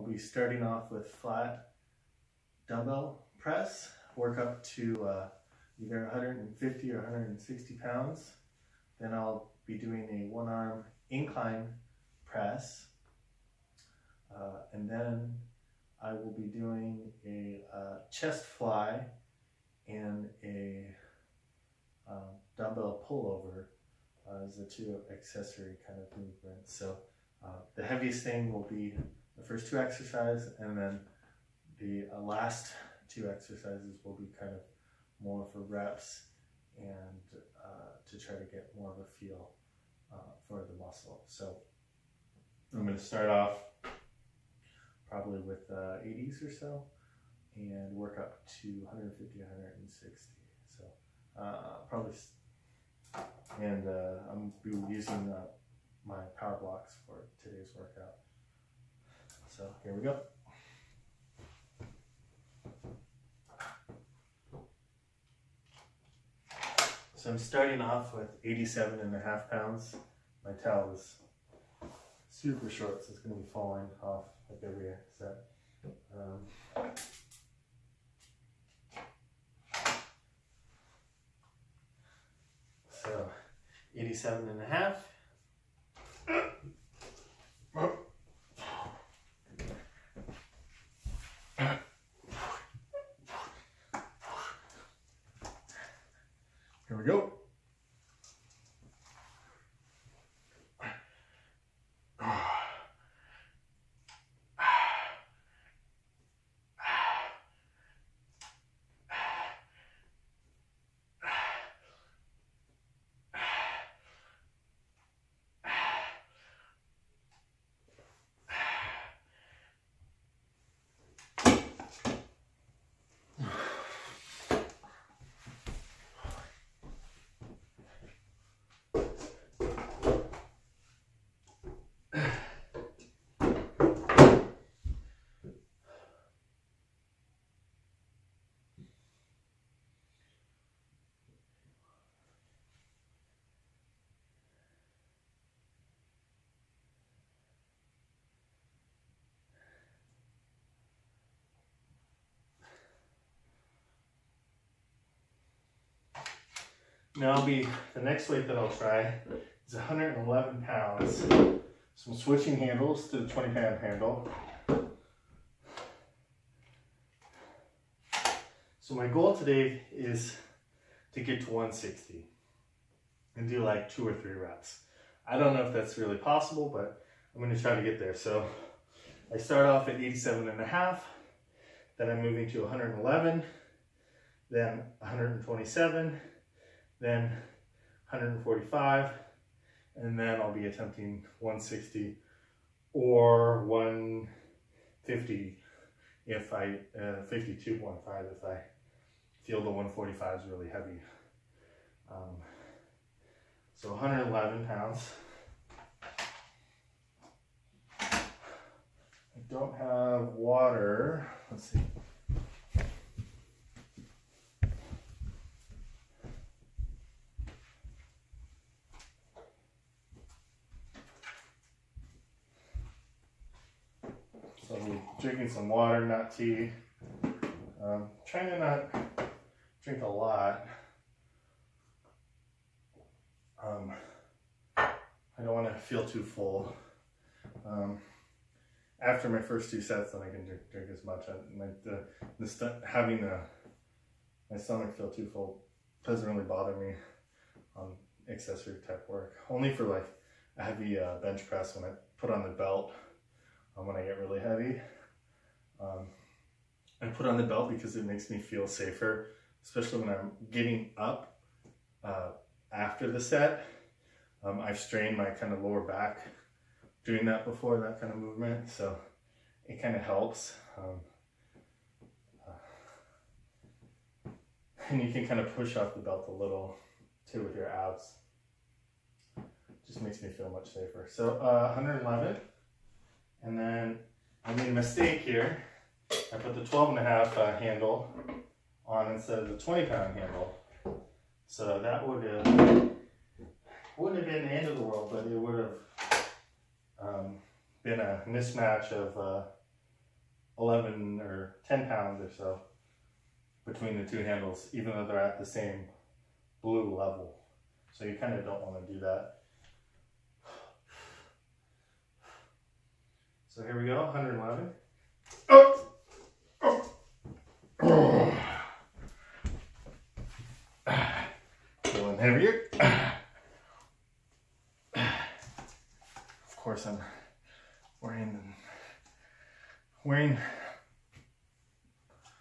I'll be starting off with flat dumbbell press, work up to either 150 or 160 pounds. Then I'll be doing a one-arm incline press, and then I will be doing a chest fly and a dumbbell pullover as the two accessory kind of movements. So the heaviest thing will be the first two exercises, and then the last two exercises will be kind of more for reps and to try to get more of a feel for the muscle. So I'm going to start off probably with 80s or so and work up to 150, 160. So probably, and I'm going to be using my powerblocks for today's workout. So here we go. So I'm starting off with 87.5 pounds. My towel is super short, so it's going to be falling off like every set. So 87.5. Here we go. Now the next weight that I'll try is 111 pounds. So I'm switching handles to the 20-pound handle. So my goal today is to get to 160 and do like 2 or 3 reps. I don't know if that's really possible, but I'm going to try to get there. So I start off at 87.5, then I'm moving to 111, then 127, then 145, and then I'll be attempting 160 or 150 if I 52.5 if I feel the 145 is really heavy. So 111 pounds. I don't have water. Let's see. So I'm drinking some water, not tea. Trying to not drink a lot. I don't want to feel too full. After my first 2 sets, then I can drink as much. Having my stomach feel too full doesn't really bother me on accessory type work. Only for like a heavy bench press when I put on the belt. When I get really heavy, I put on the belt because it makes me feel safer, especially when I'm getting up after the set. I've strained my kind of lower back doing that before, that kind of movement, so it kind of helps. And you can kind of push off the belt a little too with your abs. Just makes me feel much safer. So 111. And then I made a mistake here. I put the 12.5 handle on instead of the 20-pound handle. So that wouldn't have been the end of the world, but it would have been a mismatch of 11 or 10 pounds or so between the two handles, even though they're at the same blue level. So you kind of don't want to do that. So here we go, 111. Oh! Oh! Feeling heavier. Of course, I'm wearing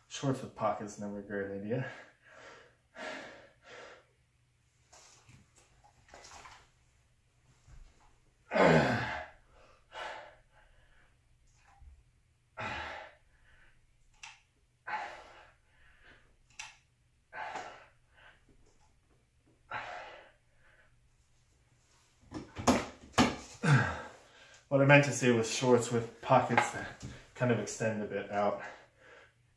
shorts with pockets. Never a great idea. What I meant to say was shorts with pockets that kind of extend a bit out.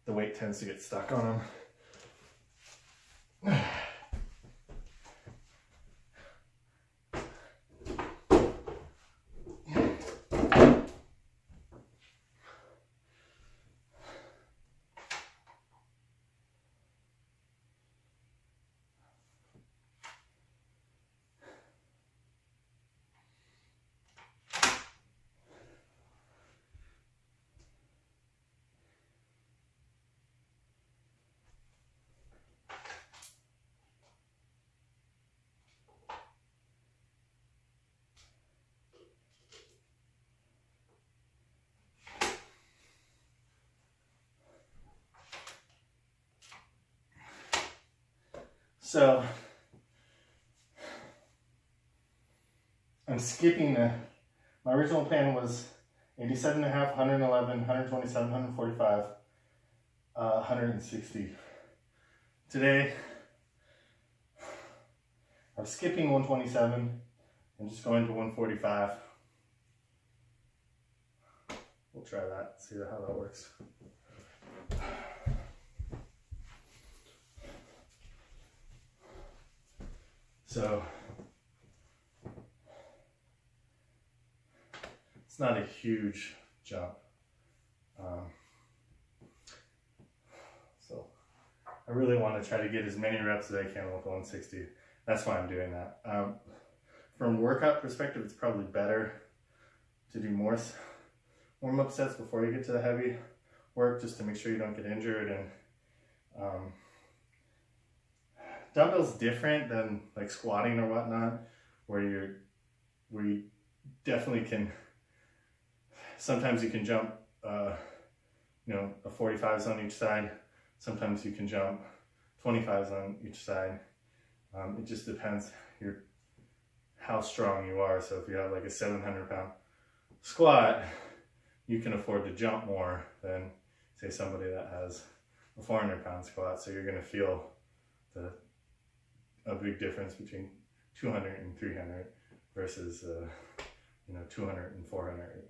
The weight tends to get stuck on them. So I'm skipping my original plan was 87.5, 111, 127, 145, 160. Today, I'm skipping 127 and just going to 145. We'll try that, see how that works. So it's not a huge jump. So I really want to try to get as many reps as I can with 160. That's why I'm doing that. From a workout perspective, it's probably better to do more warm-up sets before you get to the heavy work, just to make sure you don't get injured. And dumbbell's different than like squatting or whatnot, where you definitely can, sometimes you can jump, you know, a 45s on each side. Sometimes you can jump 25s on each side. It just depends how strong you are. So if you have like a 700-pound squat, you can afford to jump more than say somebody that has a 400-pound squat. So you're going to feel a big difference between 200 and 300 versus you know, 200 and 400,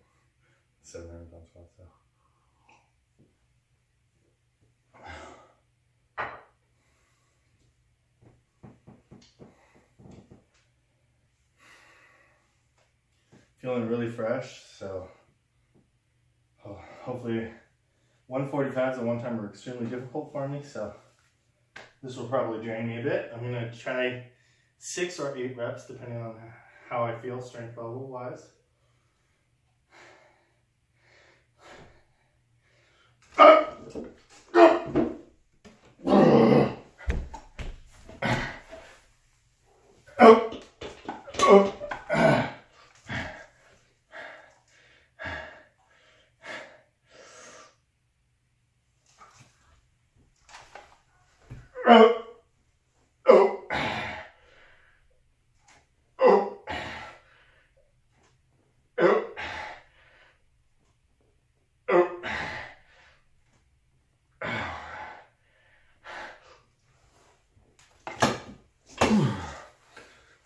700-pound squats. So. Feeling really fresh, so hopefully 145s at one time were extremely difficult for me, so this will probably drain me a bit. I'm gonna try 6 or 8 reps depending on how I feel strength level wise.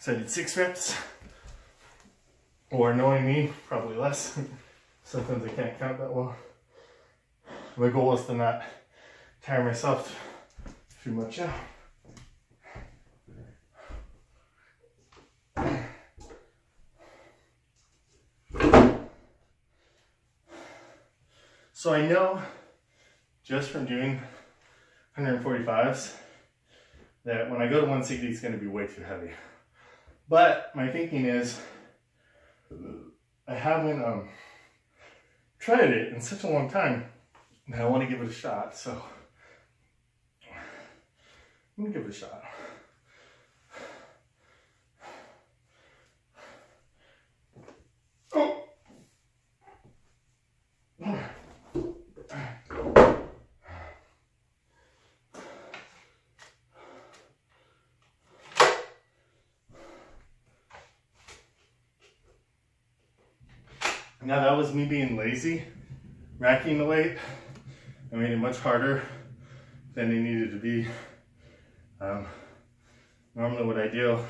So I did 6 reps, or knowing me, probably less. Sometimes I can't count that well. My goal is to not tire myself too much out. So I know just from doing 145s that when I go to 160, it's going to be way too heavy. But my thinking is, I haven't tried it in such a long time, and I want to give it a shot. So I'm going to give it a shot. Now that was me being lazy, racking the weight. I made it much harder than it needed to be. Normally what I do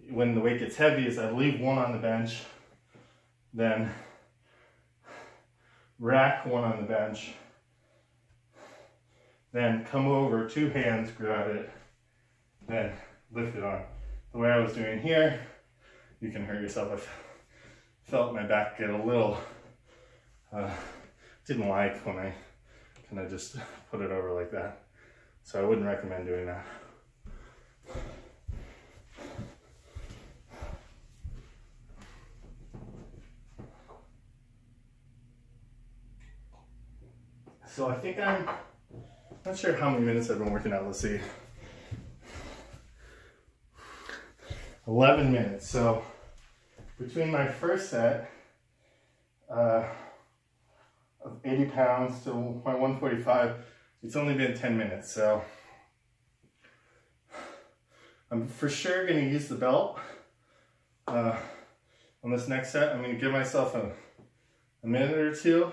when the weight gets heavy is I leave one on the bench, then rack one on the bench, then come over, two hands, grab it, then lift it on. The way I was doing here, you can hurt yourself. I felt my back get a little, didn't like when I kind of just put it over like that. So I wouldn't recommend doing that. So I think I'm not sure how many minutes I've been working out. Let's see. 11 minutes. So between my first set of 80 pounds to my 145, it's only been 10 minutes. So I'm for sure going to use the belt on this next set. I'm going to give myself a minute or two.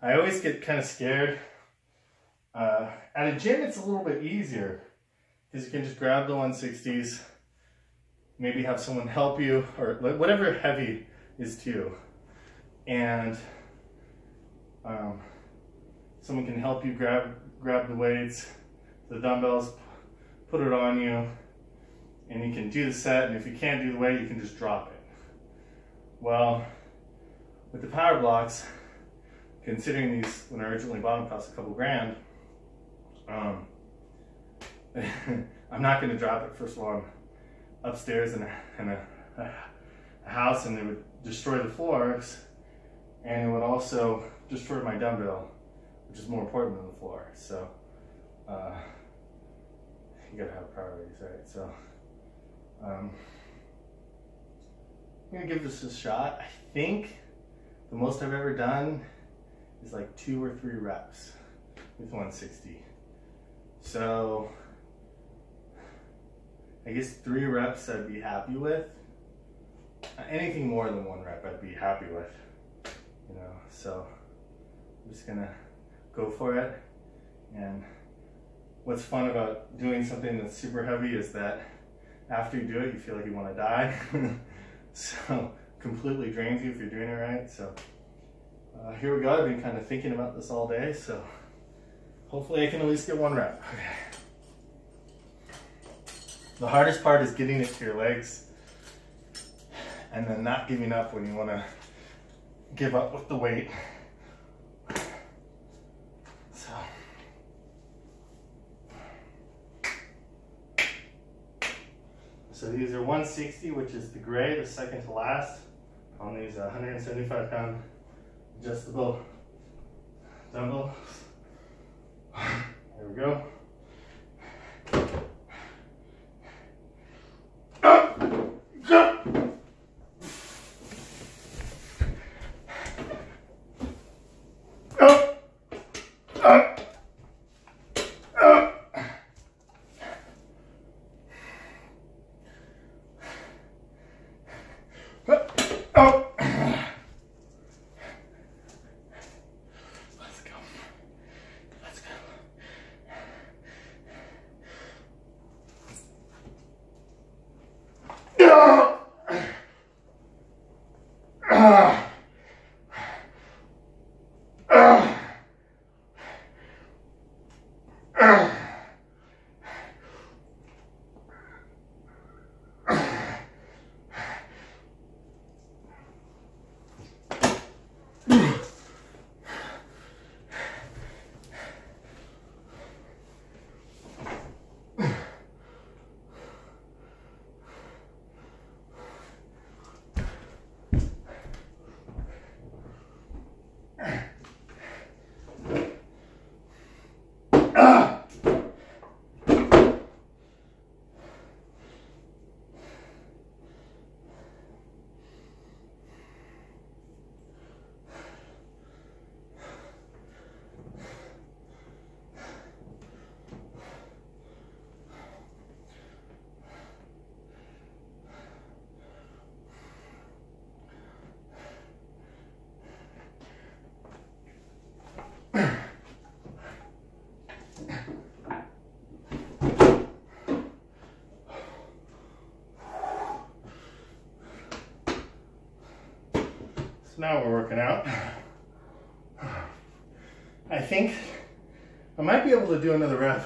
I always get kind of scared. At a gym, it's a little bit easier because you can just grab the 160s, maybe have someone help you, or whatever heavy is to you, and someone can help you grab the weights, the dumbbells, put it on you, and you can do the set, and if you can't do the weight, you can just drop it. Well, with the power blocks, considering these when I originally bought them cost a couple grand, I'm not going to drop it. First of all, I'm upstairs in a house, and it would destroy the floors, and it would also destroy my dumbbell, which is more important than the floor. So you gotta have priorities, right? So I'm gonna give this a shot. I think the most I've ever done is like 2 or 3 reps with 160. So I guess 3 reps I'd be happy with. Anything more than 1 rep I'd be happy with, you know. So I'm just gonna go for it. And what's fun about doing something that's super heavy is that after you do it, you feel like you want to die. So completely drains you if you're doing it right. So here we go. I've been kind of thinking about this all day, so hopefully I can at least get 1 rep. Okay. The hardest part is getting it to your legs and then not giving up when you want to give up with the weight. So these are 160, which is the gray, the second to last, on these 175-pound adjustable dumbbells. There we go. So now we're working out. I think I might be able to do another rep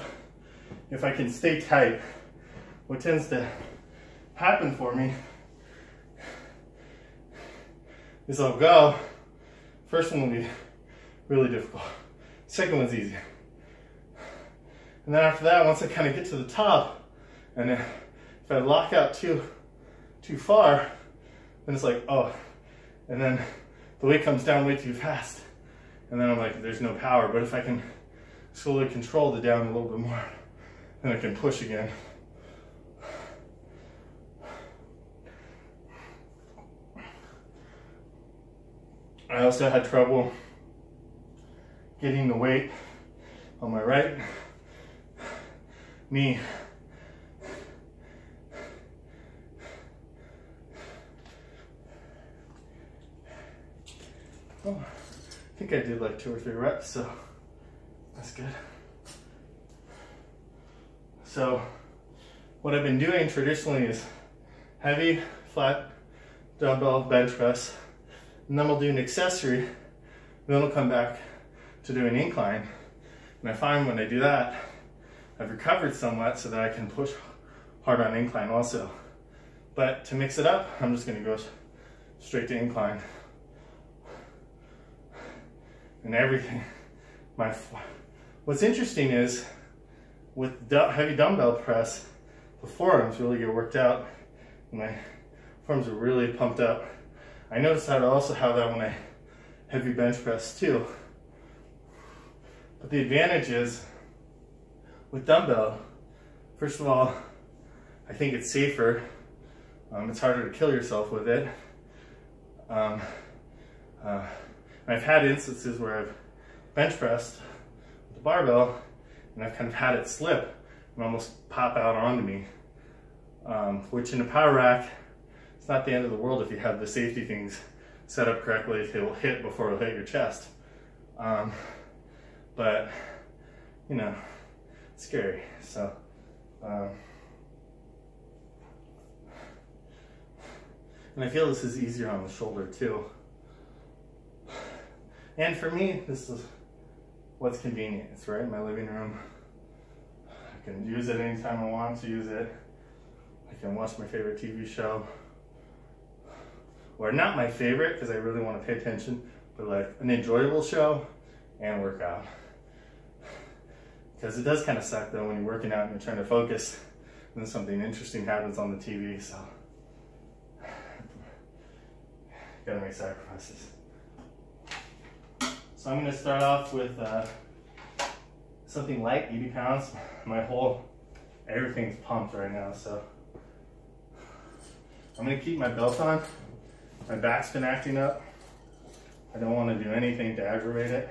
if I can stay tight. What tends to happen for me is I'll go, first one will be really difficult, second one's easy. And then after that, once I kind of get to the top, and then if I lock out too far, then it's like, oh, and then the weight comes down way too fast. And then I'm like, there's no power. But if I can slowly control the down a little bit more, then I can push again. I also had trouble getting the weight on my right knee. Oh, I think I did like 2 or 3 reps, so that's good. So what I've been doing traditionally is heavy, flat dumbbell bench press, and then we'll do an accessory, then we'll come back to do an incline. And I find when I do that, I've recovered somewhat so that I can push hard on incline also. But to mix it up, I'm just gonna go straight to incline. And everything. What's interesting is with heavy dumbbell press, the forearms really get worked out. My forearms are really pumped up. I noticed how to also have that when I heavy bench press too. But the advantage is with dumbbell, first of all, I think it's safer. It's harder to kill yourself with it. I've had instances where I've bench pressed with the barbell and I've kind of had it slip and almost pop out onto me, which in a power rack, it's not the end of the world if you have the safety things set up correctly. It will hit before it'll hit your chest. But, you know, it's scary. So, and I feel this is easier on the shoulder too. And for me, this is what's convenient. It's right in my living room. I can use it anytime I want to use it. I can watch my favorite TV show. Or not my favorite, because I really want to pay attention, but like an enjoyable show and workout. Because it does kind of suck though when you're working out and you're trying to focus and then something interesting happens on the TV, so gotta make sacrifices. So I'm going to start off with something light, 80 pounds. Everything's pumped right now, so I'm going to keep my belt on. My back's been acting up. I don't want to do anything to aggravate it.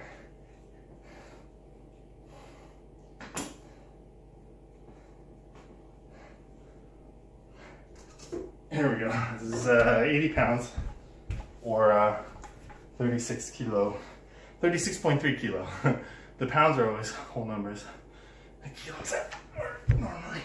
Here we go. This is 80 pounds or 36.3 kilo. The pounds are always whole numbers. The kilos are normally.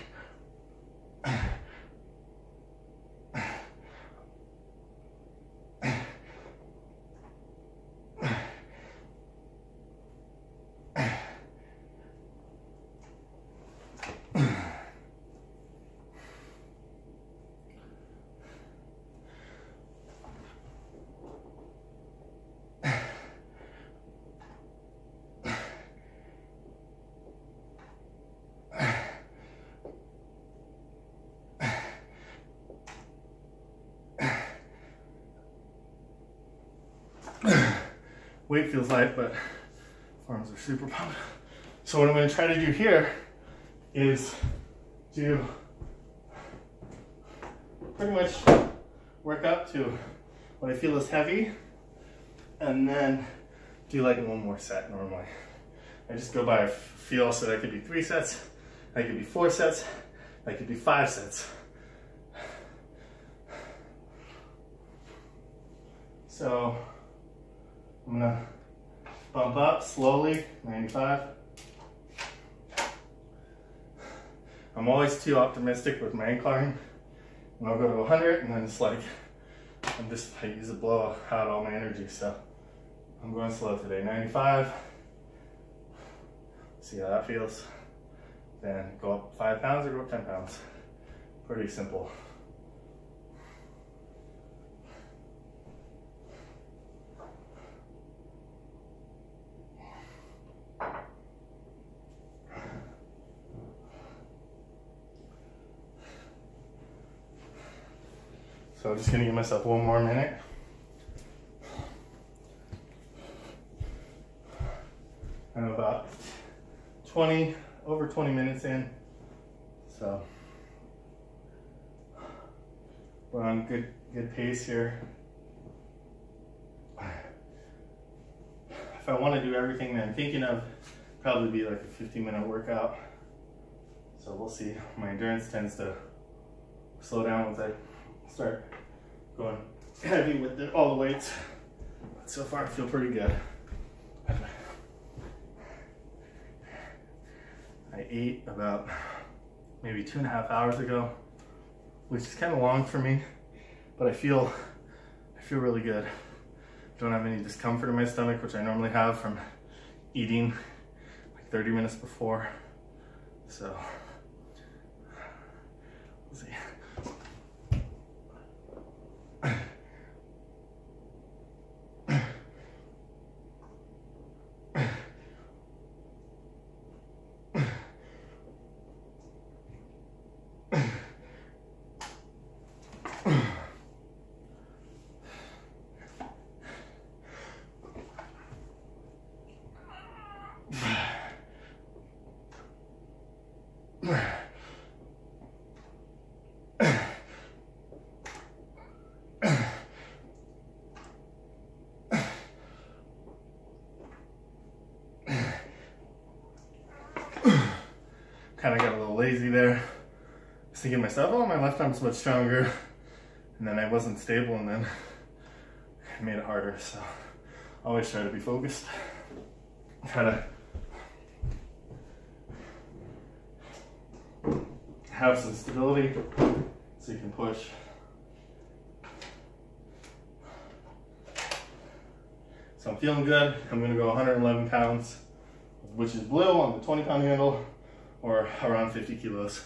Weight feels light, but arms are super pumped. So what I'm going to try to do here is do pretty much work up to what I feel is heavy, and then do like 1 more set normally. I just go by feel, so that could be 3 sets, that could be 4 sets, that could be 5 sets. So I'm gonna bump up slowly, 95. I'm always too optimistic with my incline. And I'll go to 100 and then it's like I use to blow out all my energy, so I'm going slow today. 95. See how that feels. Then go up 5 pounds or go up 10 pounds. Pretty simple. So I'm just gonna give myself 1 more minute. I'm about over 20 minutes in. So we're on good pace here. If I want to do everything that I'm thinking of, probably be like a 15-minute workout. So we'll see. My endurance tends to slow down once I start going heavy with all the weights. But so far I feel pretty good. I ate about maybe 2.5 hours ago, which is kind of long for me, but I feel really good. Don't have any discomfort in my stomach, which I normally have from eating like 30 minutes before. So we'll see. Kind of got a little lazy there. I was thinking to myself, oh, my left arm's much stronger. And then I wasn't stable, and then it made it harder. So always try to be focused. Try to have some stability so you can push. So I'm feeling good. I'm gonna go 111 pounds, which is blue on the 20-pound handle, or around 50 kilos.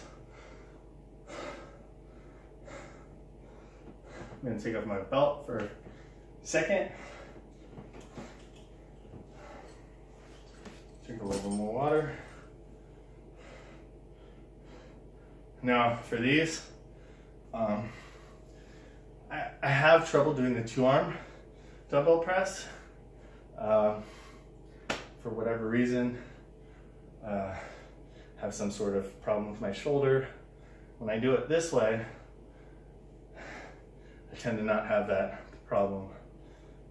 I'm gonna take off my belt for a second. Drink a little bit more water. Now for these, I have trouble doing the 2-arm dumbbell press. For whatever reason, have some sort of problem with my shoulder. When I do it this way, I tend to not have that problem.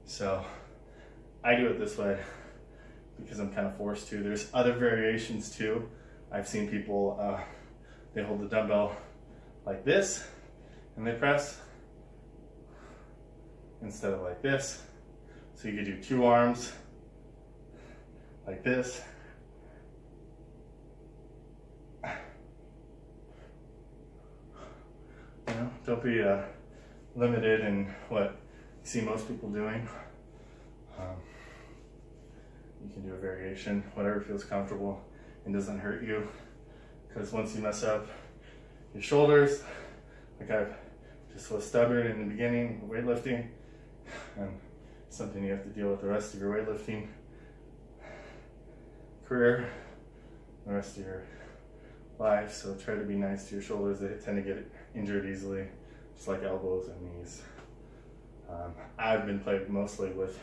So I do it this way because I'm kind of forced to. There's other variations too. I've seen people, they hold the dumbbell like this and they press instead of like this. So you could do 2 arms like this. You know, don't be limited in what you see most people doing. You can do a variation, whatever feels comfortable and doesn't hurt you. Because once you mess up your shoulders, like I've just was stubborn in the beginning of weightlifting, and something you have to deal with the rest of your weightlifting career, the rest of your life. So try to be nice to your shoulders. They tend to get injured easily, just like elbows and knees. I've been plagued mostly with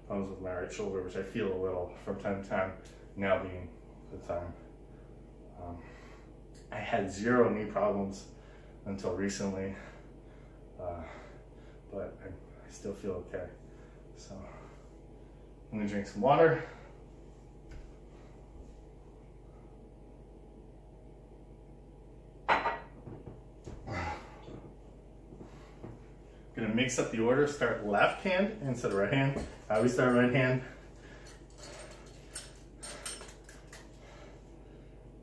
problems with my right shoulder, which I feel a little from time to time, now being the time. I had 0 knee problems until recently, but I still feel okay. So I'm gonna drink some water. Gonna mix up the order, start left hand instead of right hand. I always start right hand.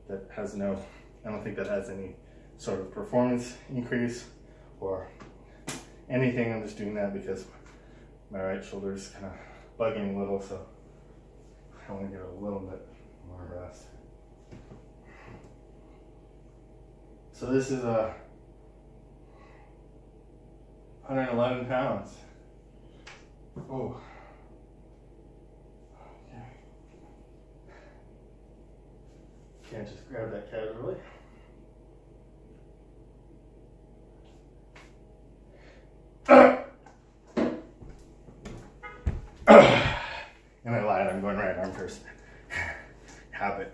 That has no, I don't think that has any sort of performance increase or anything. I'm just doing that because my right shoulder is kind of bugging a little, so I want to get a little bit more rest. So this is 111 pounds. Oh. Okay. Can't just grab that casually. And I lied, I'm going right arm first. Habit.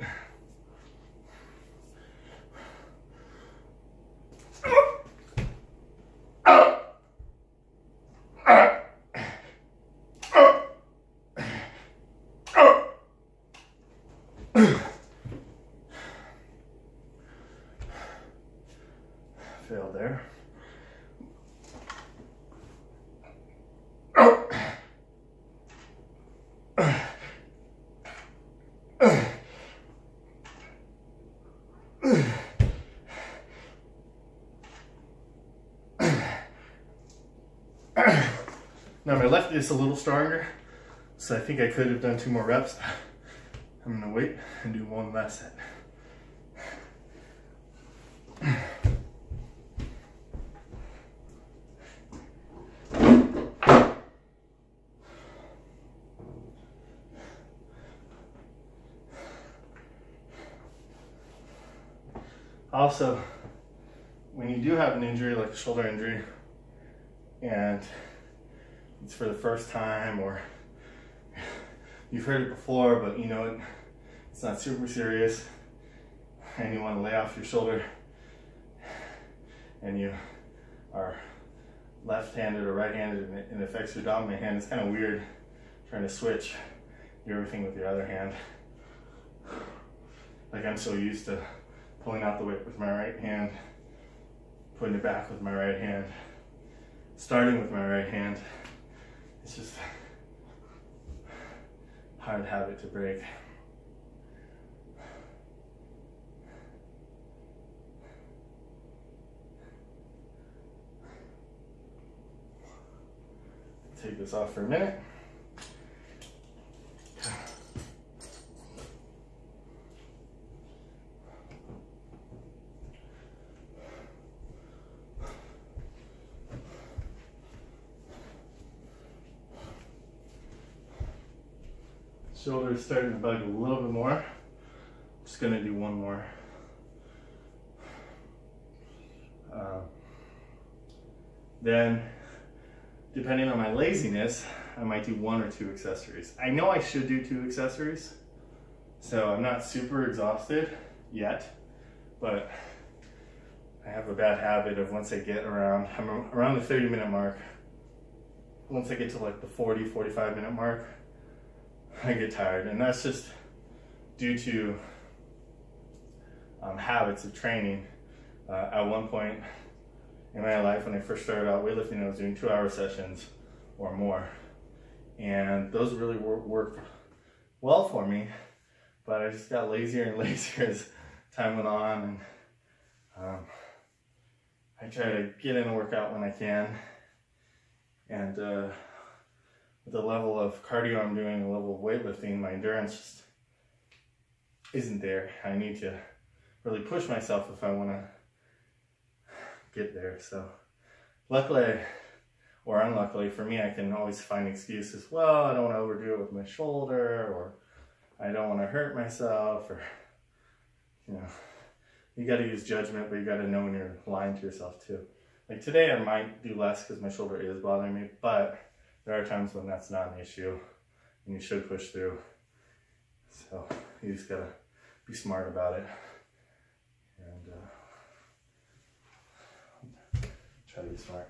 Failed there. Now my left is a little stronger, so I think I could have done 2 more reps. I'm gonna wait and do 1 last set. Also, when you do have an injury, like a shoulder injury, and it's for the first time, or you've heard it before, but you know it's not super serious, and you want to lay off your shoulder, and you are left-handed or right-handed, and it affects your dominant hand, it's kind of weird trying to switch, do everything with your other hand. Like, I'm so used to pulling out the weight with my right hand, putting it back with my right hand, starting with my right hand. It's just a hard habit to break. Take this off for a minute. Shoulder's starting to bug a little bit more. I'm just going to do 1 more. Then, depending on my laziness, I might do 1 or 2 accessories. I know I should do 2 accessories, so I'm not super exhausted yet, but I have a bad habit of once I get around, I'm around the 30-minute mark, once I get to like the 40-45-minute mark, I get tired, and that's just due to habits of training. At one point in my life, when I first started out weightlifting, I was doing 2-hour sessions or more, and those really worked well for me, but I just got lazier and lazier as time went on, and I try to get in a workout when I can, and with the level of cardio I'm doing, the level of weightlifting, my endurance just isn't there. I need to really push myself if I want to get there. So luckily, or unluckily for me, I can always find excuses. Well, I don't want to overdo it with my shoulder, or I don't want to hurt myself, or, you know, you got to use judgment, but you got to know when you're lying to yourself too. Like today I might do less because my shoulder is bothering me, but there are times when that's not an issue and you should push through. So you just gotta be smart about it and try to be smart.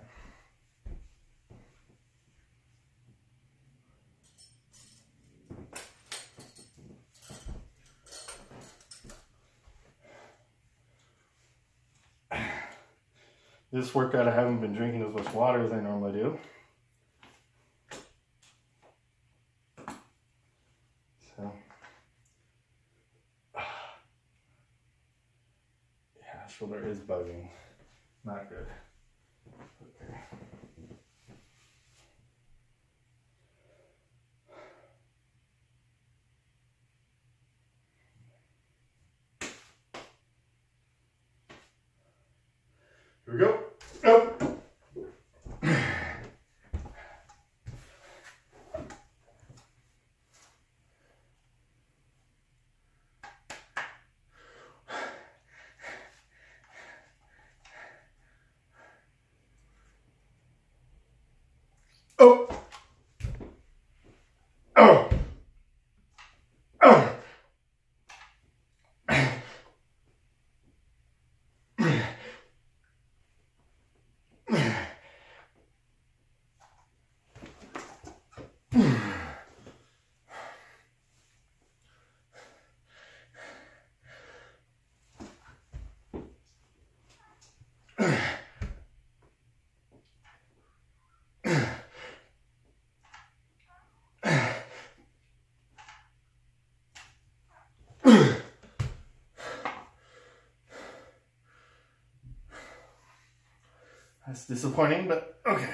This workout I haven't been drinking as much water as I normally do. So, yeah, shoulder is bugging. Not good. Okay. Here we go. Up. Oh. Oh. Oh. That's disappointing, but okay.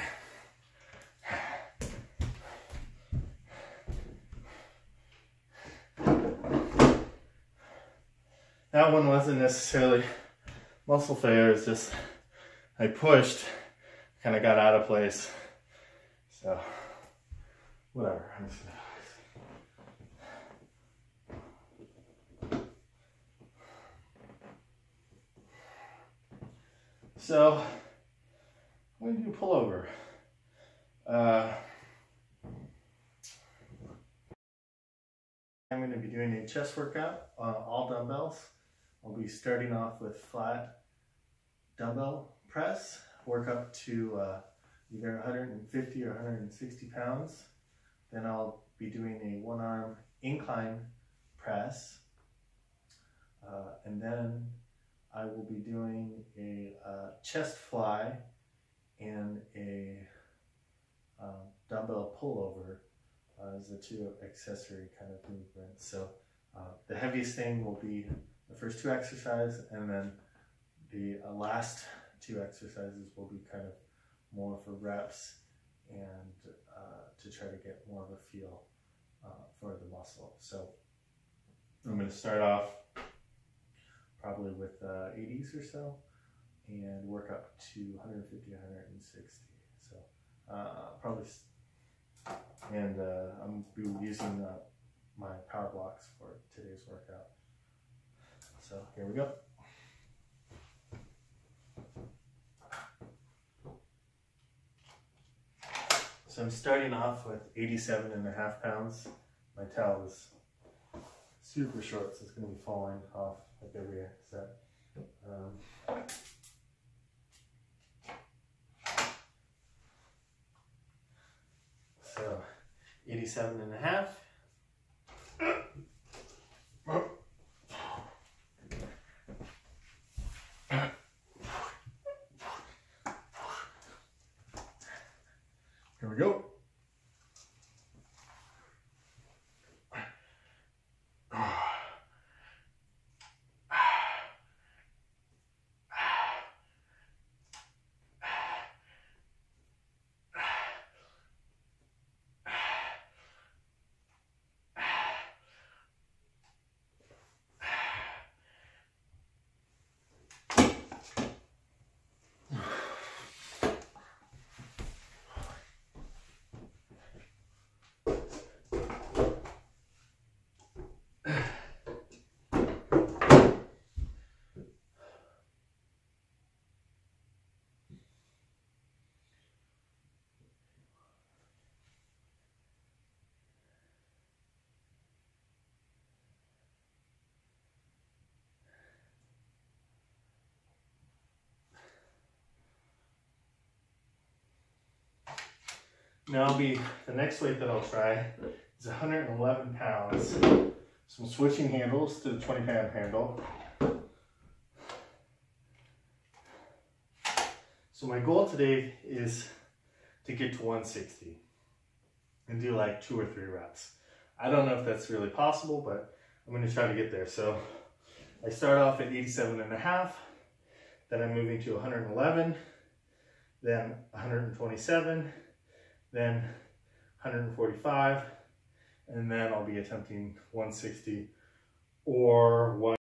That one wasn't necessarily muscle failure, it's just I pushed, kind of got out of place. So, whatever. I'm just gonna... So, I'm going to do a pullover. I'm going to be doing a chest workout on all dumbbells. I'll be starting off with flat dumbbell press, work up to either 150 or 160 pounds. Then I'll be doing a one-arm incline press. And then I will be doing a chest fly and a dumbbell pullover as the two accessory kind of movements. So the heaviest thing will be the first two exercises, and then the last two exercises will be kind of more for reps and to try to get more of a feel for the muscle. So I'm going to start off probably with 80s or so and work up to 150, 160. So probably, and I'm be using my powerblocks for today's workout. So here we go. So I'm starting off with 87.5 pounds. My towel is super short, so it's going to be falling off like every set. So 87.5. Here we go. Now the next weight that I'll try is 111 pounds. So I'm switching handles to the 20-pound handle. So my goal today is to get to 160 and do like 2 or 3 reps. I don't know if that's really possible, but I'm going to try to get there. So I start off at 87.5, then I'm moving to 111, then 127, then 145, and then I'll be attempting 160 or 1